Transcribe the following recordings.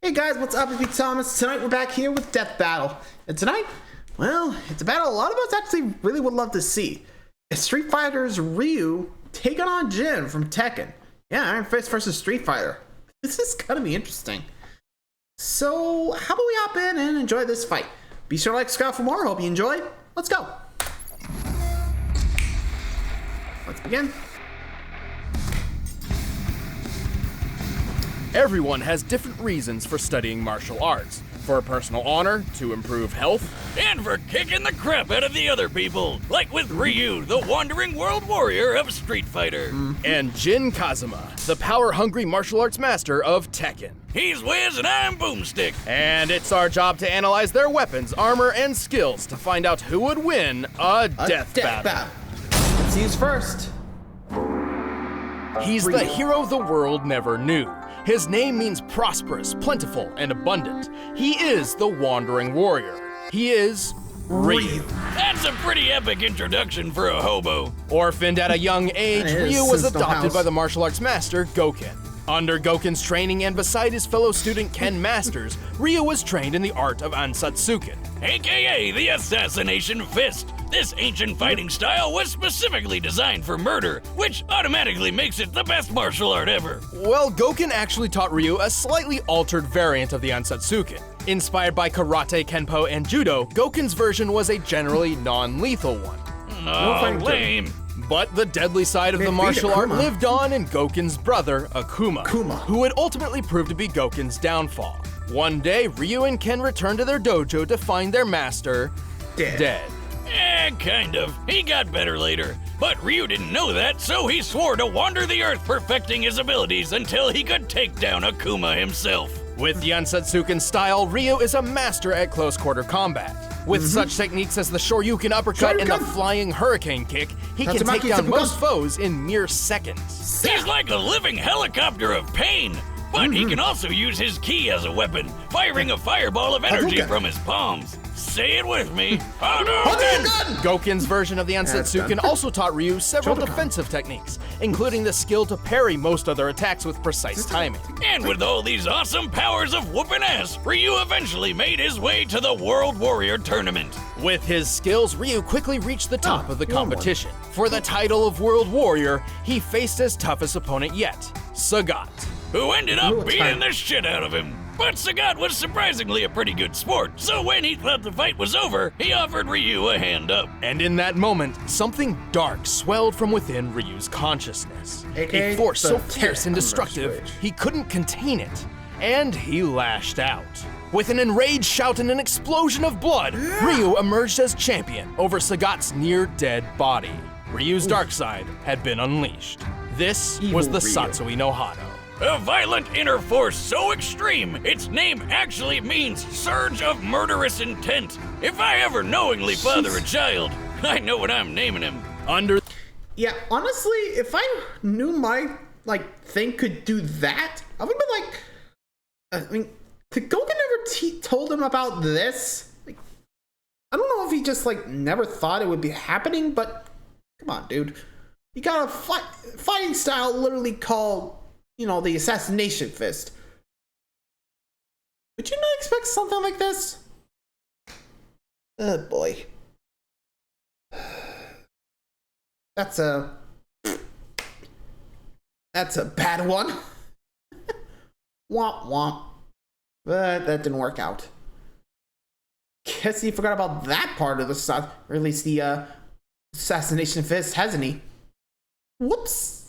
Hey guys, what's up? It's Thomas. Tonight we're back here with Death Battle. And tonight, well, it's a battle a lot of us actually really would love to see. It's Street Fighter's Ryu taking on Jin from Tekken. Yeah, Iron Fist versus Street Fighter. This is gonna be interesting. So, how about we hop in and enjoy this fight? Be sure to like, subscribe for more. Hope you enjoyed. Let's go. Let's begin. Everyone has different reasons for studying martial arts. For personal honor, to improve health, and for kicking the crap out of the other people, like with Ryu, the wandering world warrior of Street Fighter. And Jin Kazuma, the power-hungry martial arts master of Tekken. He's Wiz and I'm Boomstick. And it's our job to analyze their weapons, armor, and skills to find out who would win a death battle. Let's see who's first. He's the hero the world never knew. His name means prosperous, plentiful, and abundant. He is the Wandering Warrior. He is Ryu. That's a pretty epic introduction for a hobo. Orphaned at a young age, Ryu was System adopted House. by the martial arts master Goken. Under Goken's training and beside his fellow student Ken Masters, Ryu was trained in the art of Ansatsuken. AKA the Assassination Fist. This ancient fighting style was specifically designed for murder, which automatically makes it the best martial art ever. Well, Goken actually taught Ryu a slightly altered variant of the Ansatsuken. Inspired by karate, kenpo, and judo, Goken's version was a generally non-lethal one. Oh, lame. But the deadly side of the martial art lived on in Goken's brother, Akuma, who would ultimately prove to be Goken's downfall. One day, Ryu and Ken returned to their dojo to find their master dead. Kind of. He got better later. But Ryu didn't know that, so he swore to wander the earth perfecting his abilities until he could take down Akuma himself. With the Ansatsuken style, Ryu is a master at close quarter combat. With such techniques as the Shoryuken uppercut and the flying hurricane kick, he can take down most foes in mere seconds. He's like a living helicopter of pain, but he can also use his ki as a weapon, firing a fireball of energy from his palms. Say it with me. Hadouken! Goken's version of the Ansatsuken also taught Ryu several defensive techniques, including the skill to parry most other attacks with precise timing. And with all these awesome powers of whooping ass, Ryu eventually made his way to the World Warrior Tournament. With his skills, Ryu quickly reached the top of the competition. For the title of World Warrior, he faced his toughest opponent yet, Sagat, who ended up beating the shit out of him. But Sagat was surprisingly a pretty good sport, so when he thought the fight was over, he offered Ryu a hand up. And in that moment, something dark swelled from within Ryu's consciousness. A force so fierce and destructive, he couldn't contain it, and he lashed out. With an enraged shout and an explosion of blood, Ryu emerged as champion over Sagat's near-dead body. Ryu's dark side had been unleashed. This was the Satsui no Hado. A violent inner force so extreme, its name actually means surge of murderous intent. If I ever knowingly father a child, I know what I'm naming him. Yeah, honestly, if I knew my, thing could do that, I would be like, did Goken ever told him about this? Like, I don't know if he just, never thought it would be happening, but come on, dude. You got a fighting style literally called, the Assassination Fist. Would you not expect something like this? Oh boy. That's a bad one. Womp womp. But that didn't work out. Guess he forgot about that part of the stuff, or at least the Assassination Fist, hasn't he? Whoops.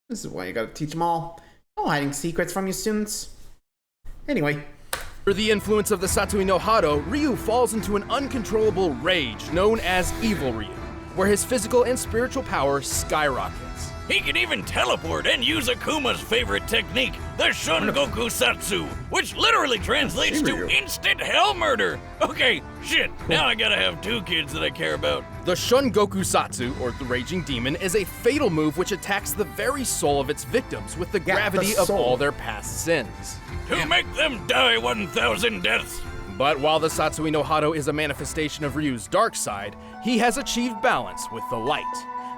This is why you gotta teach them all. No hiding secrets from your students. Anyway. Under the influence of the Satsui no Hado, Ryu falls into an uncontrollable rage known as Evil Ryu, where his physical and spiritual power skyrockets. He can even teleport and use Akuma's favorite technique, the Shun Goku Satsu, which literally translates to instant hell murder. Okay, shit, now I gotta have two kids that I care about. The Shun Goku Satsu, or the Raging Demon, is a fatal move which attacks the very soul of its victims with the gravity of all their past sins. To make them die 1,000 deaths. But while the Satsui no Hado is a manifestation of Ryu's dark side, he has achieved balance with the light.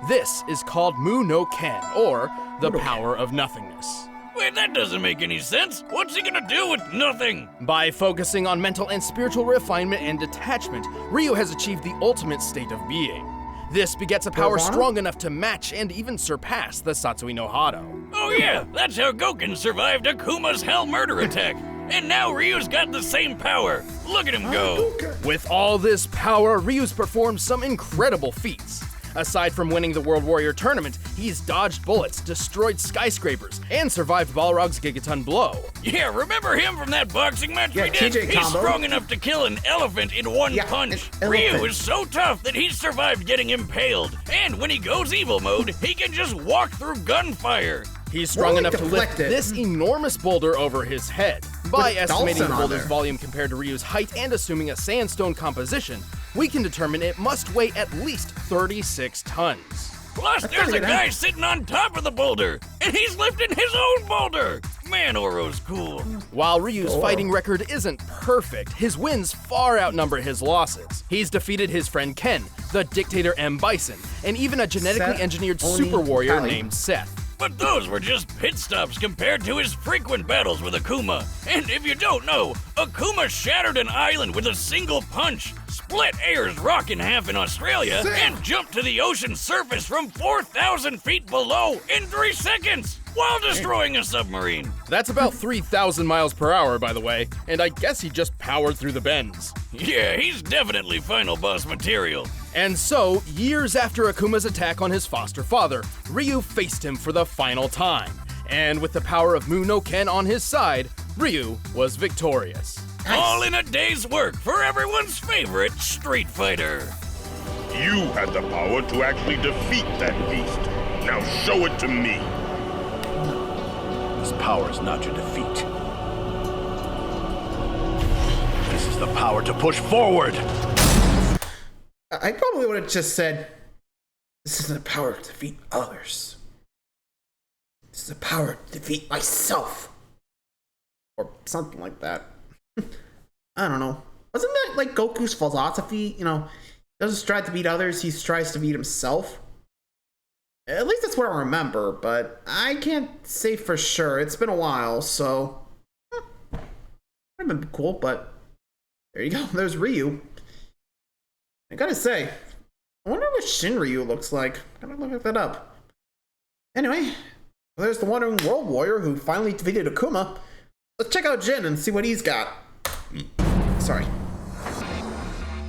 This is called Mu no Ken, or the power of nothingness. Wait, that doesn't make any sense. What's he gonna do with nothing? By focusing on mental and spiritual refinement and detachment, Ryu has achieved the ultimate state of being. This begets a power strong enough to match and even surpass the Satsui no Hado. Oh yeah, that's how Goken survived Akuma's Hell Murder attack. And now Ryu's got the same power. Look at him go. With all this power, Ryu's performed some incredible feats. Aside from winning the World Warrior Tournament, he's dodged bullets, destroyed skyscrapers, and survived Balrog's Gigaton blow. Yeah, remember him from that boxing match we did? TJ He's combo. strong enough to kill an elephant in one punch. Ryu is so tough that he's survived getting impaled. And when he goes evil mode, he can just walk through gunfire. He's strong enough to lift this enormous boulder over his head. By estimating the boulder's volume compared to Ryu's height and assuming a sandstone composition, we can determine it must weigh at least 36 tons. Plus, there's a guy sitting on top of the boulder, and he's lifting his own boulder. Man, Oro's cool. While Ryu's fighting record isn't perfect, his wins far outnumber his losses. He's defeated his friend Ken, the dictator M. Bison, and even a genetically engineered super warrior named Seth. But those were just pit stops compared to his frequent battles with Akuma. And if you don't know, Akuma shattered an island with a single punch, split Ayers Rock in half in Australia, and jumped to the ocean surface from 4,000 feet below in 3 seconds while destroying a submarine. That's about 3,000 miles per hour, by the way, and I guess he just powered through the bends. Yeah, he's definitely final boss material. And so, years after Akuma's attack on his foster father, Ryu faced him for the final time. And with the power of Mu no Ken on his side, Ryu was victorious. Nice. All in a day's work for everyone's favorite Street Fighter. You had the power to actually defeat that beast. Now show it to me. This power is not your defeat. This is the power to push forward. I probably would have just said, this isn't the power to defeat others. This is the power to defeat myself. Or something like that. I don't know. Wasn't that like Goku's philosophy? You know, he doesn't strive to beat others, he strives to beat himself. At least that's what I remember, but I can't say for sure. It's been a while, so would have been cool, but there you go. There's Ryu. I gotta say, I wonder what Shin Ryu looks like. Gotta look that up. Anyway, there's the wandering world warrior who finally defeated Akuma. Let's check out Jin and see what he's got. Sorry.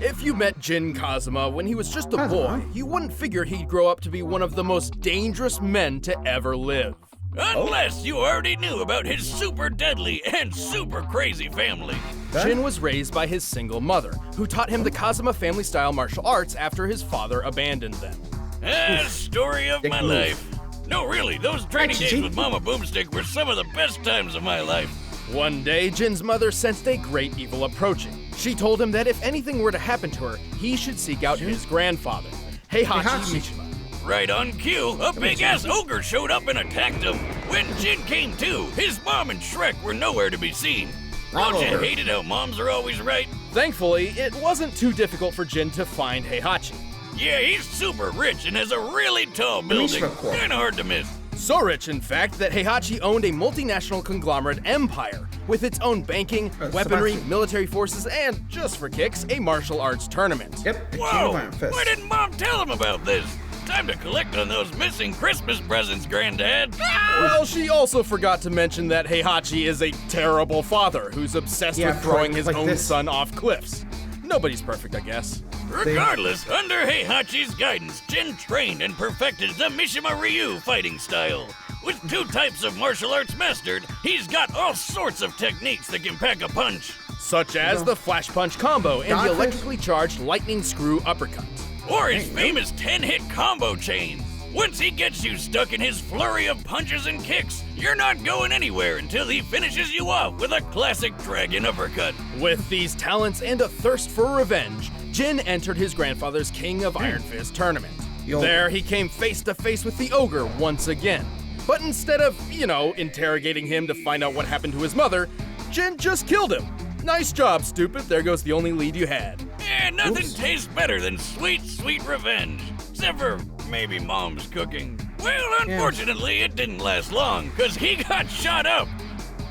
If you met Jin Kazuma when he was just a boy, you wouldn't figure he'd grow up to be one of the most dangerous men to ever live. Unless you already knew about his super deadly and super crazy family. Jin was raised by his single mother, who taught him the Kazuma family-style martial arts after his father abandoned them. Story of my life. No, really, those training days with Mama Boomstick were some of the best times of my life. One day, Jin's mother sensed a great evil approaching. She told him that if anything were to happen to her, he should seek out his grandfather, Heihachi Mishima. Right on cue, a big-ass ogre showed up and attacked him. When Jin came to, his mom and Shrek were nowhere to be seen. Don't you hate it how moms are always right? Thankfully, it wasn't too difficult for Jin to find Heihachi. Yeah, he's super rich and has a really tall building. Kinda hard to miss. So rich, in fact, that Heihachi owned a multinational conglomerate empire with its own banking, weaponry, military forces, and, just for kicks, a martial arts tournament. Yep. Whoa! Why didn't Mom tell him about this? Time to collect on those missing Christmas presents, Granddad. Well, she also forgot to mention that Heihachi is a terrible father who's obsessed with throwing his own son off cliffs. Nobody's perfect, I guess. Regardless, under Heihachi's guidance, Jin trained and perfected the Mishima Ryu fighting style. With 2 types of martial arts mastered, he's got all sorts of techniques that can pack a punch. Such as the flash punch combo and the electrically charged lightning screw uppercut. Or his famous 10-hit combo chain. Once he gets you stuck in his flurry of punches and kicks, you're not going anywhere until he finishes you off with a classic dragon uppercut. With these talents and a thirst for revenge, Jin entered his grandfather's King of Iron Fist tournament. There he came face to face with the ogre once again. But instead of, interrogating him to find out what happened to his mother, Jin just killed him. Nice job, stupid. There goes the only lead you had. And nothing tastes better than sweet, sweet revenge. Except for maybe Mom's cooking. Well, unfortunately, it didn't last long, because he got shot up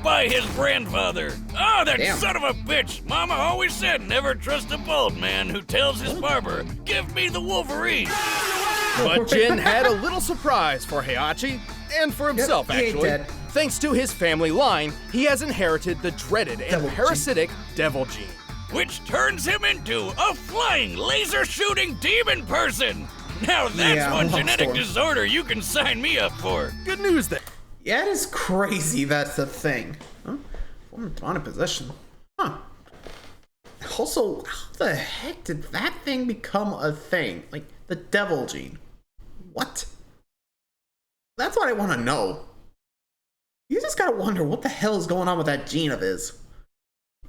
by his grandfather. Oh, that son of a bitch. Mama always said never trust a bald man who tells his barber, give me the Wolverine. But Jin had a little surprise for Heihachi, and for himself, actually. Thanks to his family line, he has inherited the dreaded and parasitic Devil Gene, which turns him into a flying, laser-shooting demon person. Now that's one genetic disorder you can sign me up for. Good news then. Yeah, it is crazy that's a thing. Huh? Former demonic possession. Huh. Also, how the heck did that thing become a thing? Like, the Devil Gene. What? That's what I want to know. You just gotta wonder what the hell is going on with that gene of his.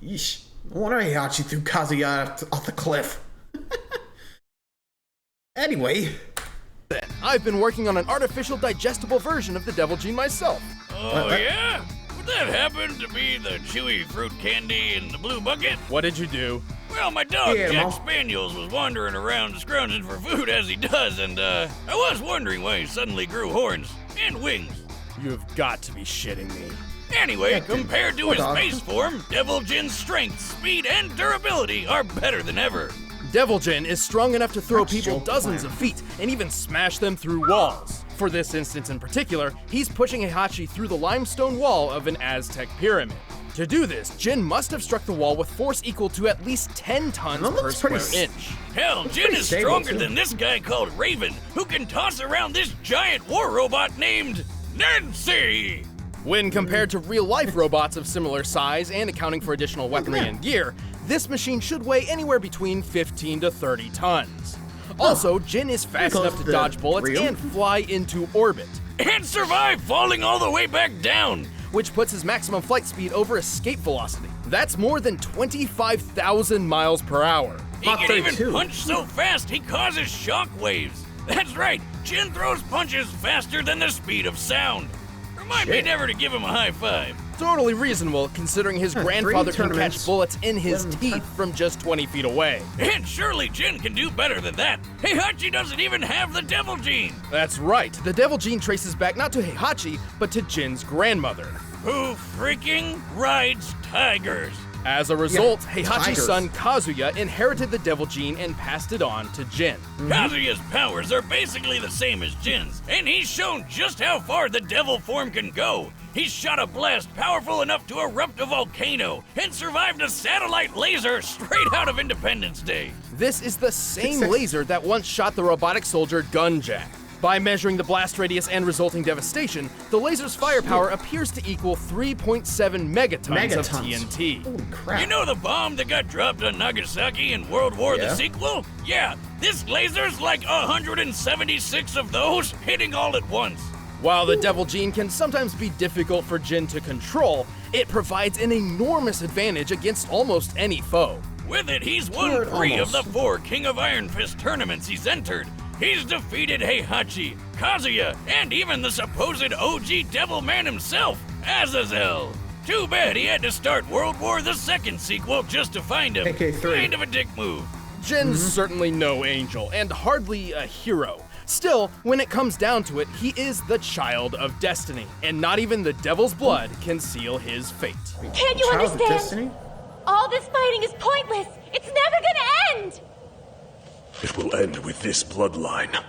Yeesh. No wonder Heihachi threw Kazuya off the cliff. Anyway. Then, I've been working on an artificial digestible version of the Devil Gene myself. Oh, yeah? Would that happen to be the chewy fruit candy in the blue bucket? What did you do? Well, my dog, Jack Spaniels, was wandering around scrounging for food as he does, and I was wondering why he suddenly grew horns and wings. You've got to be shitting me. Anyway, compared to his base form, Devil Jin's strength, speed, and durability are better than ever. Devil Jin is strong enough to throw people dozens of feet and even smash them through walls. For this instance in particular, he's pushing Heihachi through the limestone wall of an Aztec pyramid. To do this, Jin must have struck the wall with force equal to at least 10 tons per square inch. Hell, Jin is stronger than this guy called Raven, who can toss around this giant war robot named Nancy! When compared to real-life robots of similar size and accounting for additional weaponry and gear, this machine should weigh anywhere between 15 to 30 tons. Also, Jin is fast enough to dodge bullets and fly into orbit. And survive falling all the way back down! Which puts his maximum flight speed over escape velocity. That's more than 25,000 miles per hour. He can even punch so fast he causes shock waves. That's right, Jin throws punches faster than the speed of sound. Remind me never to give him a high five. Totally reasonable, considering his grandfather can catch bullets in his teeth from just 20 feet away. And surely Jin can do better than that. Heihachi doesn't even have the Devil Gene. That's right. The Devil Gene traces back not to Heihachi, but to Jin's grandmother, who freaking rides tigers. As a result, Heihachi's son Kazuya inherited the Devil Gene and passed it on to Jin. Kazuya's powers are basically the same as Jin's, and he's shown just how far the devil form can go. He's shot a blast powerful enough to erupt a volcano and survived a satellite laser straight out of Independence Day. This is the same laser that once shot the robotic soldier Gunjack. By measuring the blast radius and resulting devastation, the laser's firepower appears to equal 3.7 megatons of TNT. Holy crap. You know the bomb that got dropped on Nagasaki in World War the sequel? Yeah, this laser's like 176 of those hitting all at once. While the Devil Gene can sometimes be difficult for Jin to control, it provides an enormous advantage against almost any foe. With it, he's won 3 of the 4 King of Iron Fist tournaments he's entered. He's defeated Heihachi, Kazuya, and even the supposed OG Devil Man himself, Azazel. Too bad he had to start World War II sequel just to find him. Kind of a dick move. Jin's certainly no angel, and hardly a hero. Still, when it comes down to it, he is the child of destiny, and not even the devil's blood can seal his fate. Can't you understand? All this fighting is pointless. It's never gonna end. It will end with this bloodline.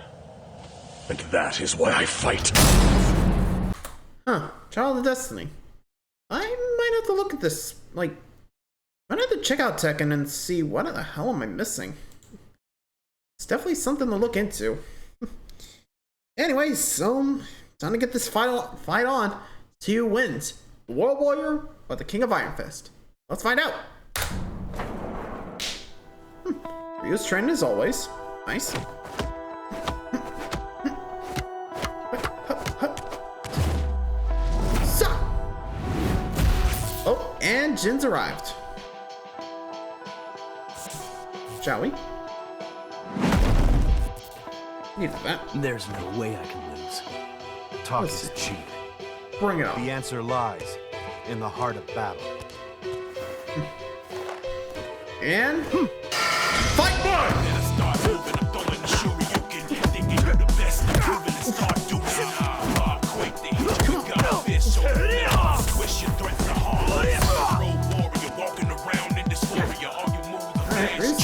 And that is why I fight. Huh. Child of Destiny. I might have to look at this. Like, I might have to check out Tekken and see what the hell am I missing. It's definitely something to look into. Anyways, so time to get this fight on. See who wins, the World Warrior or the King of Iron Fist. Let's find out. Ryu's training as always. Nice. Oh, and Jin's arrived. Shall we? Need that. There's no way I can lose. Talk is cheap. Bring it on. The answer lies in the heart of battle. And fight!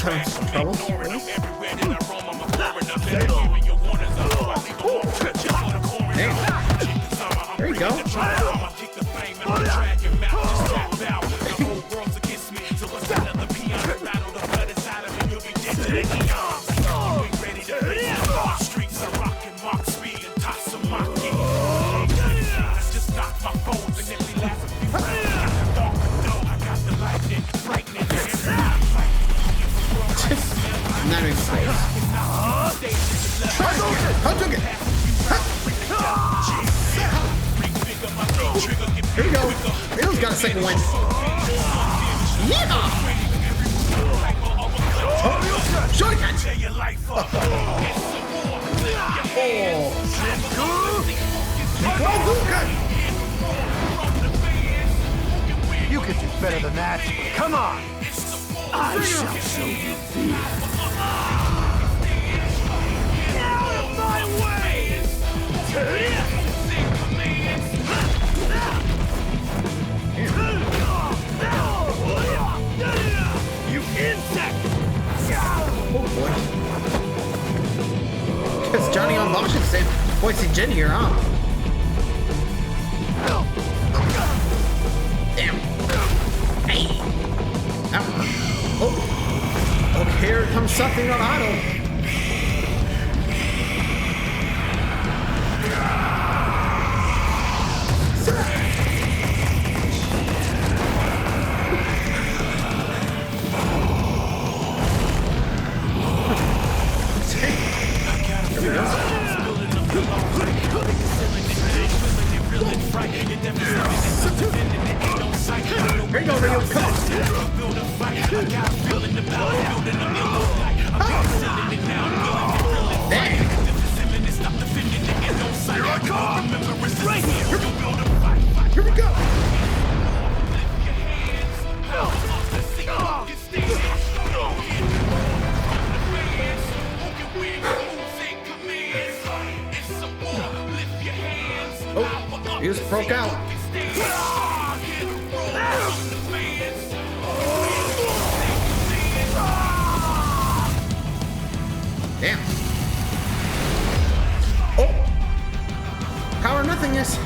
some trouble. Damn. There you go. Not even close. I took it. Here we go. Rio's got a second win. Yeah. Oh, shortcut. You could do better than that. Come on! I shall show you fear. Out of my way! You insect! Oh boy. Guess Johnny on Lotion said, boy, see Jin here, huh? Damn. Hey. Ow. Oh. Okay, here comes something on auto. Here you go, Rio. Come on. Dang. Here I come! Right here! Here we go. Oh, he just broke out. Damn. Oh! Power nothingness.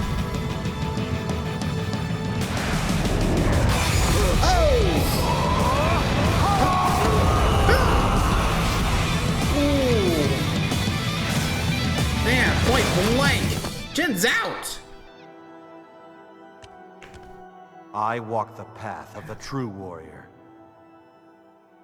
Oh! Ooh. Man, point blank. Jin's out. I walk the path of the true warrior.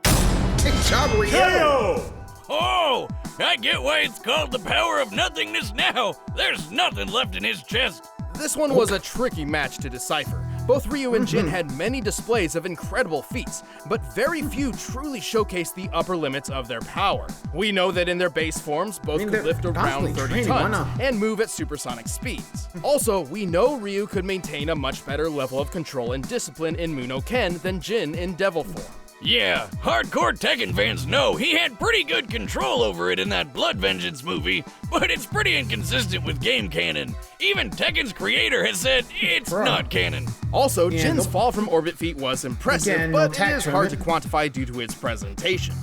Good job, Rio. Oh, I get why it's called the power of nothingness now. There's nothing left in his chest. This one was a tricky match to decipher. Both Ryu and Jin had many displays of incredible feats, but very few truly showcased the upper limits of their power. We know that in their base forms, both could lift around 30 tons and move at supersonic speeds. Also, we know Ryu could maintain a much better level of control and discipline in Muno Ken than Jin in Devil form. Yeah, hardcore Tekken fans know he had pretty good control over it in that Blood Vengeance movie, but it's pretty inconsistent with game canon. Even Tekken's creator has said it's not canon. Also, Jin's fall from orbit feat was impressive, but it is hard to quantify due to its presentation.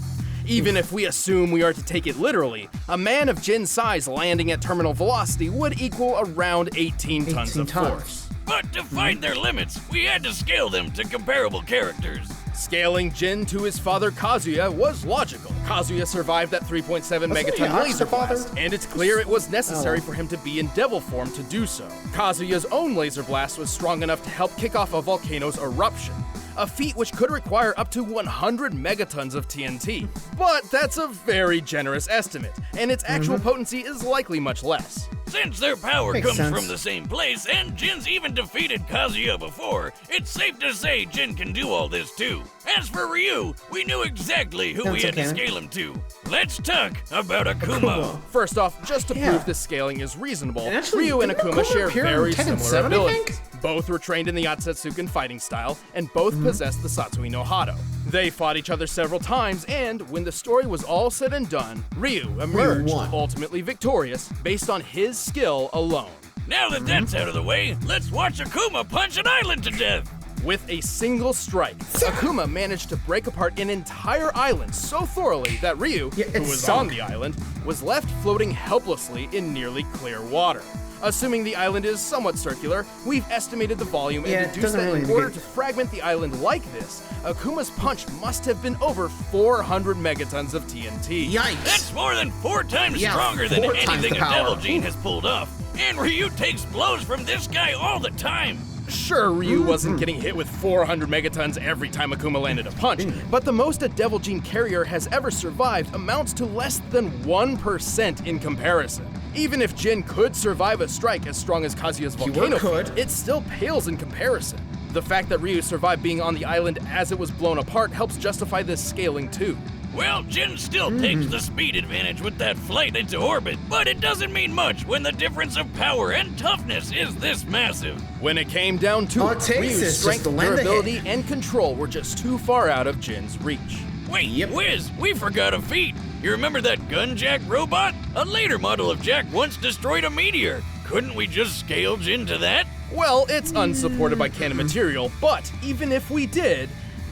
Even if we assume we are to take it literally, a man of Jin's size landing at terminal velocity would equal around 18 tons of force. But to find their limits, we had to scale them to comparable characters. Scaling Jin to his father Kazuya was logical. Kazuya survived that 3.7 megaton laser blast, and it's clear it was necessary for him to be in devil form to do so. Kazuya's own laser blast was strong enough to help kick off a volcano's eruption, a feat which could require up to 100 megatons of TNT. But that's a very generous estimate, and its actual potency is likely much less. Since their power comes from the same place, and Jin's even defeated Kazuya before, it's safe to say Jin can do all this too. As for Ryu, we knew exactly who we had to scale him to. Let's talk about Akuma. First off, just to prove this scaling is reasonable, Ryu and Akuma share very similar abilities. Both were trained in the Otsutsuken fighting style, and both possessed the Satsui no Hado. They fought each other several times, and when the story was all said and done, Ryu emerged ultimately victorious based on his skill alone. Now that that's out of the way, let's watch Akuma punch an island to death. With a single strike, Akuma managed to break apart an entire island so thoroughly that Ryu, who was on the island, was left floating helplessly in nearly clear water. Assuming the island is somewhat circular, we've estimated the volume and deduced that in order to fragment the island like this, Akuma's punch must have been over 400 megatons of TNT. Yikes! That's more than 4 times stronger than anything a Devil Gene has pulled off. And Ryu takes blows from this guy all the time. Sure, Ryu wasn't getting hit with 400 megatons every time Akuma landed a punch, but the most a Devil Gene carrier has ever survived amounts to less than 1% in comparison. Even if Jin could survive a strike as strong as Kazuya's volcano feat, it still pales in comparison. The fact that Ryu survived being on the island as it was blown apart helps justify this scaling too. Well, Jin still takes the speed advantage with that flight into orbit, but it doesn't mean much when the difference of power and toughness is this massive. When it came down to it, Ryu's strength, durability, and control were just too far out of Jin's reach. Wait, Wiz, we forgot a feat. You remember that gun Jack robot? A later model of Jack once destroyed a meteor. Couldn't we just scale Jin to that? Well, it's unsupported by canon material, but even if we did,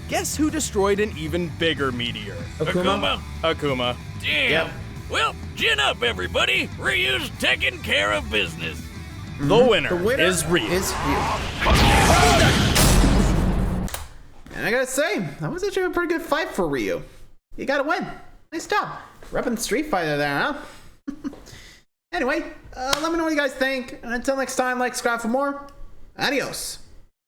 guess who destroyed an even bigger meteor? Akuma. Damn. Yep. Well, gin up, everybody. Ryu's taking care of business. The winner is Ryu. And I gotta say, that was actually a pretty good fight for Ryu. You gotta win. Nice job. Repping Street Fighter there, huh? Anyway, let me know what you guys think. And until next time, like, subscribe for more. Adios.